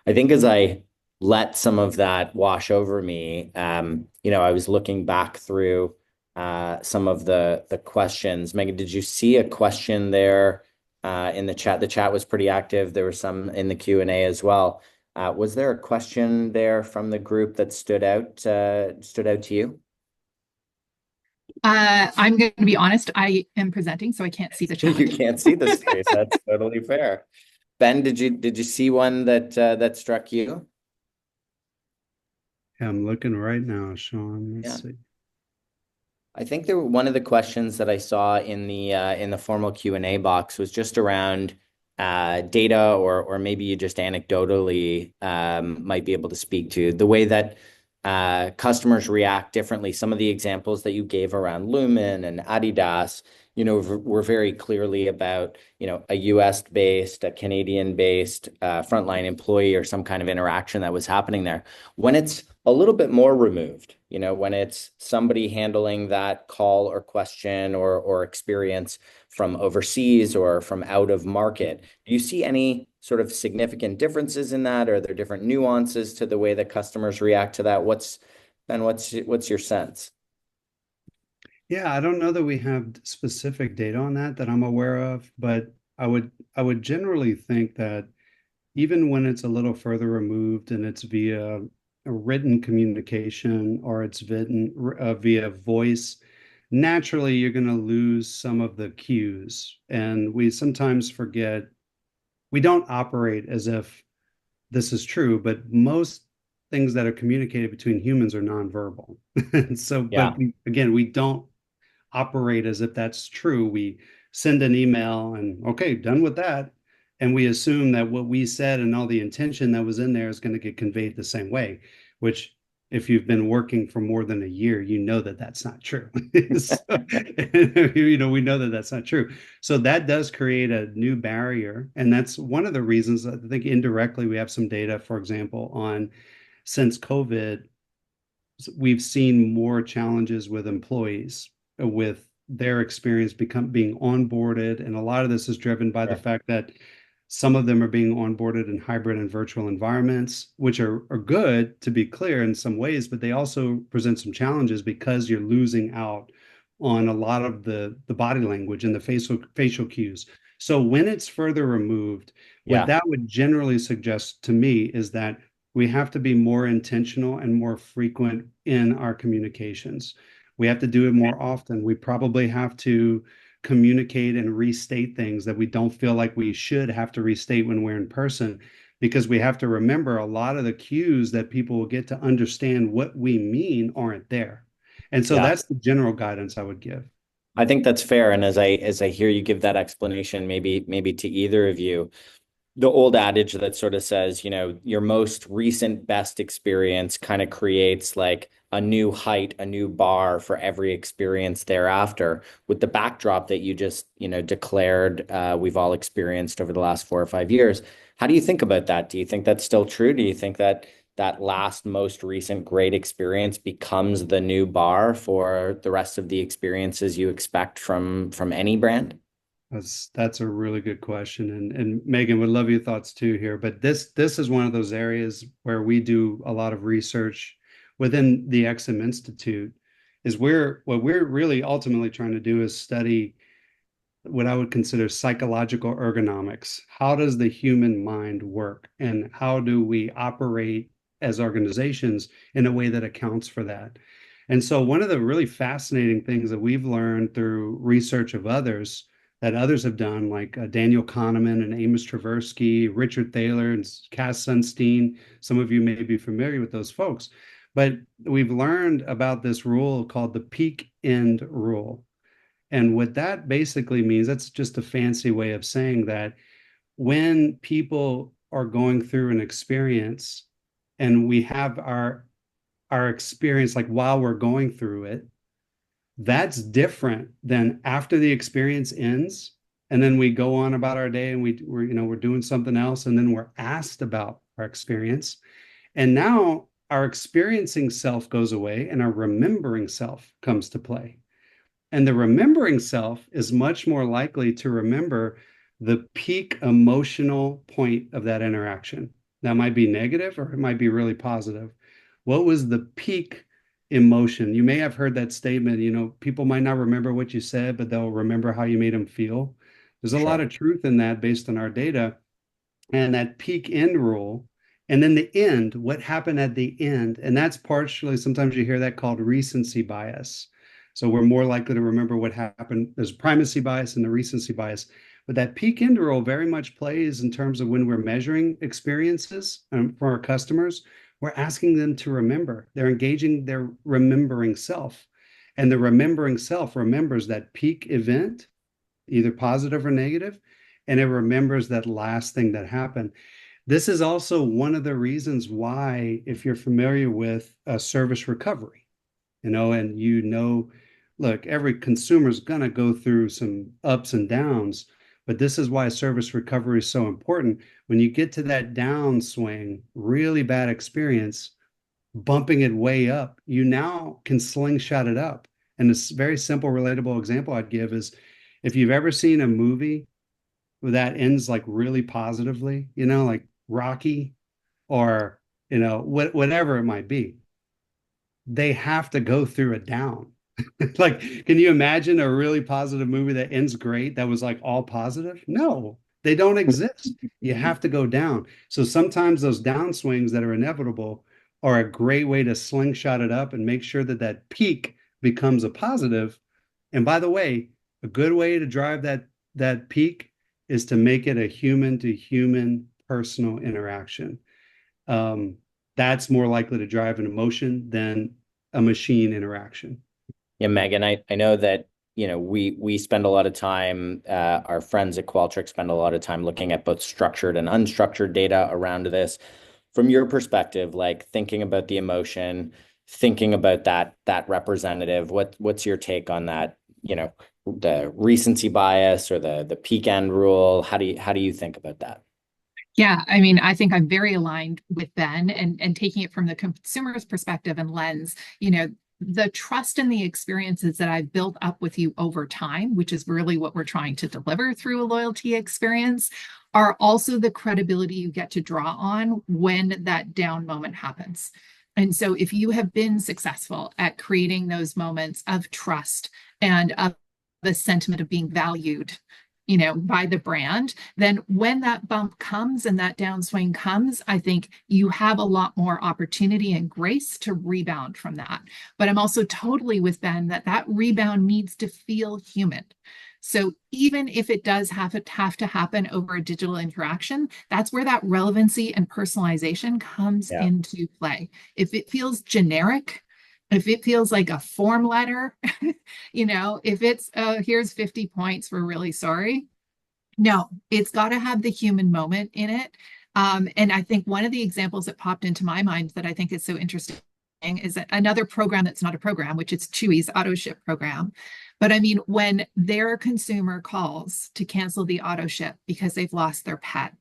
Speaker 1: I think as I let some of that wash over me, I was looking back through some of the questions. Megan, did you see a question there in the chat? The chat was pretty active. There were some in the Q&A as well. Was there a question there from the group that stood out to you?
Speaker 2: I'm going to be honest. I am presenting, so I can't see the chat.
Speaker 1: You can't see the space. That's totally fair. Ben, did you see one that struck you?
Speaker 3: Yeah, I'm looking right now, Sean. Let's see.
Speaker 1: I think one of the questions that I saw in the formal Q&A box was just around data, or maybe you just anecdotally might be able to speak to the way that customers react differently. Some of the examples that you gave around Lumen and Adidas, were very clearly about, a US-based, a Canadian-based frontline employee or some kind of interaction that was happening there. When it's a little bit more removed, when it's somebody handling that call or question or experience from overseas or from out of market, do you see any sort of significant differences in that? Or are there different nuances to the way that customers react to that? What's your sense?
Speaker 3: Yeah, I don't know that we have specific data on that I'm aware of, but I would generally think that even when it's a little further removed and it's via a written communication or it's via voice, naturally you're going to lose some of the cues. And we sometimes forget, we don't operate as if this is true, but most things that are communicated between humans are nonverbal. So, but
Speaker 1: Yeah.
Speaker 3: again, we don't operate as if that's true. We send an email and okay, done with that. And we assume that what we said and all the intention that was in there is going to get conveyed the same way, which if you've been working for more than a year, you know that that's not true. So, we know that that's not true. So that does create a new barrier. And that's one of the reasons I think indirectly we have some data, for example, on since COVID, we've seen more challenges with employees with their experience being onboarded, and a lot of this is driven by the
Speaker 1: Sure.
Speaker 3: fact that some of them are being onboarded in hybrid and virtual environments, which are good to be clear in some ways, but they also present some challenges because you're losing out on a lot of the body language and the facial cues. So when it's further removed, what
Speaker 1: Yeah.
Speaker 3: that would generally suggest to me is that we have to be more intentional and more frequent in our communications. We have to do it more often. We probably have to communicate and restate things that we don't feel like we should have to restate when we're in person, because we have to remember a lot of the cues that people will get to understand what we mean aren't there. And so
Speaker 1: Yeah.
Speaker 3: that's the general guidance I would give.
Speaker 1: I think that's fair. And as I hear you give that explanation, maybe to either of you, the old adage that sort of says, your most recent best experience kind of creates like a new height, a new bar for every experience thereafter, with the backdrop that you just, declared we've all experienced over the last 4 or 5 years. How do you think about that? Do you think that's still true? Do you think that that last most recent great experience becomes the new bar for the rest of the experiences you expect from any brand?
Speaker 3: That's a really good question, and Maegan would love your thoughts too here. But this is one of those areas where we do a lot of research within the XM Institute. Is where what we're really ultimately trying to do is study what I would consider psychological ergonomics. How does the human mind work, and how do we operate as organizations in a way that accounts for that? And so, one of the really fascinating things that we've learned through research of others that others have done, like Daniel Kahneman and Amos Tversky, Richard Thaler, and Cass Sunstein. Some of you may be familiar with those folks, but we've learned about this rule called the peak end rule. And what that basically means, that's just a fancy way of saying that when people are going through an experience and we have our experience like while we're going through it, that's different than after the experience ends and then we go on about our day and we're doing something else and then we're asked about our experience. And now our experiencing self goes away and our remembering self comes to play. And the remembering self is much more likely to remember the peak emotional point of that interaction. That might be negative or it might be really positive. What was the peak emotion? You may have heard that statement, people might not remember what you said, but they'll remember how you made them feel. There's a lot
Speaker 1: Sure.
Speaker 3: of truth in that based on our data and that peak end rule. And then the end, what happened at the end. And that's partially, sometimes you hear that called recency bias. So we're more likely to remember what happened. There's primacy bias and the recency bias. But that peak end rule very much plays in terms of when we're measuring experiences for our customers. We're asking them to remember. They're engaging their remembering self. And the remembering self remembers that peak event, either positive or negative, and it remembers that last thing that happened. This is also one of the reasons why, if you're familiar with service recovery, and look, every consumer is going to go through some ups and downs, but this is why service recovery is so important. When you get to that downswing, really bad experience, bumping it way up, you now can slingshot it up. And a very simple, relatable example I'd give is if you've ever seen a movie that ends like really positively, like Rocky or, whatever it might be, they have to go through a down. Like, can you imagine a really positive movie that ends great that was like all positive? No, they don't exist. You have to go down. So sometimes those downswings that are inevitable are a great way to slingshot it up and make sure that that peak becomes a positive. And by the way, a good way to drive that peak is to make it a human to human personal interaction. Um, that's more likely to drive an emotion than a machine interaction.
Speaker 1: Yeah, Megan, I know that, we spend a lot of time, our friends at Qualtrics spend a lot of time looking at both structured and unstructured data around this. From your perspective, like thinking about the emotion, thinking about that representative, what's your take on that, the recency bias or the peak end rule? How do you think about that?
Speaker 2: Yeah, I mean, I think I'm very aligned with Ben and taking it from the consumer's perspective and lens, the trust and the experiences that I've built up with you over time, which is really what we're trying to deliver through a loyalty experience, are also the credibility you get to draw on when that down moment happens. And so if you have been successful at creating those moments of trust and of the sentiment of being valued, by the brand, then when that bump comes and that downswing comes, I think you have a lot more opportunity and grace to rebound from that. But I'm also totally with Ben that rebound needs to feel human. So even if it does have to happen over a digital interaction, that's where that relevancy and personalization comes
Speaker 1: Yeah.
Speaker 2: into play. If it feels generic, if it feels like a form letter, if it's here's 50 points, we're really sorry. No, it's got to have the human moment in it. And I think one of the examples that popped into my mind that I think is so interesting is that another program that's not a program, which is Chewy's auto ship program. But I mean, when their consumer calls to cancel the auto ship because they've lost their pet,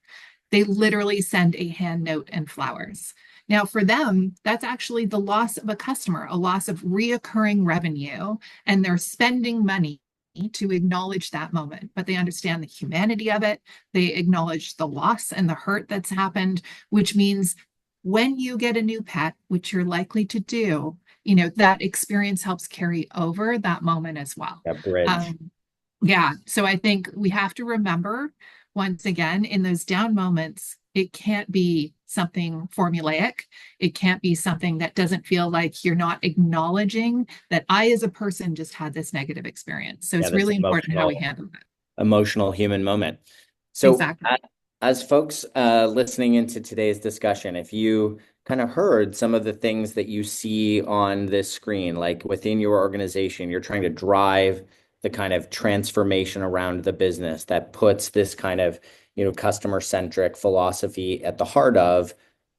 Speaker 2: they literally send a hand note and flowers. Now, for them, that's actually the loss of a customer, a loss of reoccurring revenue, and they're spending money to acknowledge that moment, but they understand the humanity of it. They acknowledge the loss and the hurt that's happened, which means when you get a new pet, which you're likely to do, that experience helps carry over that moment as well.
Speaker 1: That bridge.
Speaker 2: Yeah. So I think we have to remember, once again, in those down moments, it can't be something formulaic. It can't be something that doesn't feel like you're not acknowledging that I, as a person, just had this negative experience. So
Speaker 1: Yeah,
Speaker 2: it's
Speaker 1: that's
Speaker 2: really important how we handle that.
Speaker 1: emotional human moment. So,
Speaker 2: Exactly.
Speaker 1: as folks listening into today's discussion, if you kind of heard some of the things that you see on this screen, like within your organization, you're trying to drive the kind of transformation around the business that puts this kind of, customer-centric philosophy at the heart of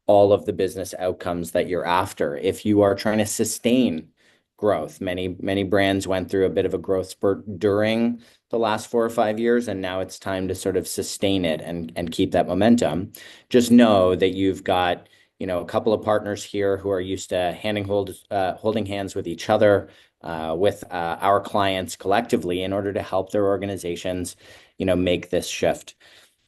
Speaker 1: all of the business outcomes that you're after. If you are trying to sustain growth, many brands went through a bit of a growth spurt during the last 4 or 5 years, and now it's time to sort of sustain it and keep that momentum. Just know that you've got, a couple of partners here who are used to holding hands with each other, with our clients collectively in order to help their organizations, make this shift.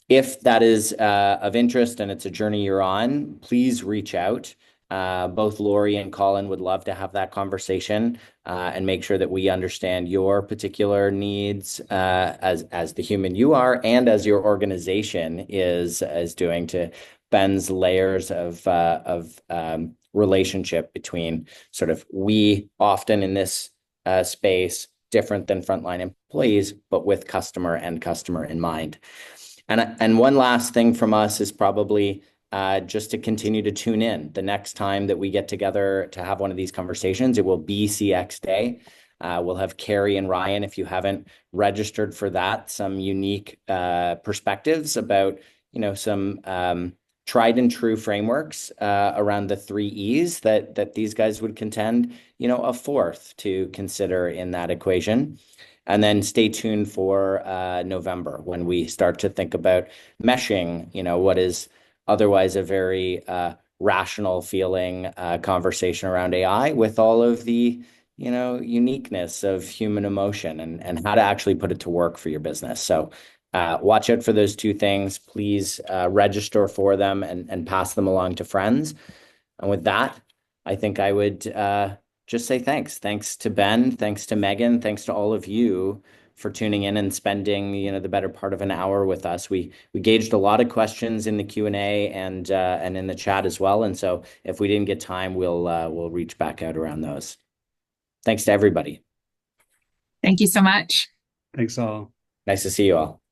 Speaker 1: If that is of interest and it's a journey you're on, please reach out. Both Lori and Colin would love to have that conversation and make sure that we understand your particular needs as the human you are and as your organization is doing, to Ben's layers of relationship between sort of we often in this space different than frontline employees, but with customer in mind. And one last thing from us is probably just to continue to tune in. The next time that we get together to have one of these conversations, it will be CX Day. We'll have Carrie and Ryan, if you haven't registered for that, some unique perspectives about, some tried and true frameworks around the 3 E's that these guys would contend, a fourth to consider in that equation. And then stay tuned for November when we start to think about meshing, what is otherwise a very rational feeling conversation around AI with all of the, uniqueness of human emotion and how to actually put it to work for your business. So watch out for those two things. Please register for them and pass them along to friends. And with that, I think I would just say thanks. Thanks to Ben, thanks to Megan, thanks to all of you for tuning in and spending, the better part of an hour with us. We gauged a lot of questions in the Q&A and in the chat as well. And so if we didn't get time, we'll reach back out around those. Thanks to everybody.
Speaker 2: Thank you so much.
Speaker 3: Thanks all.
Speaker 1: Nice to see you all.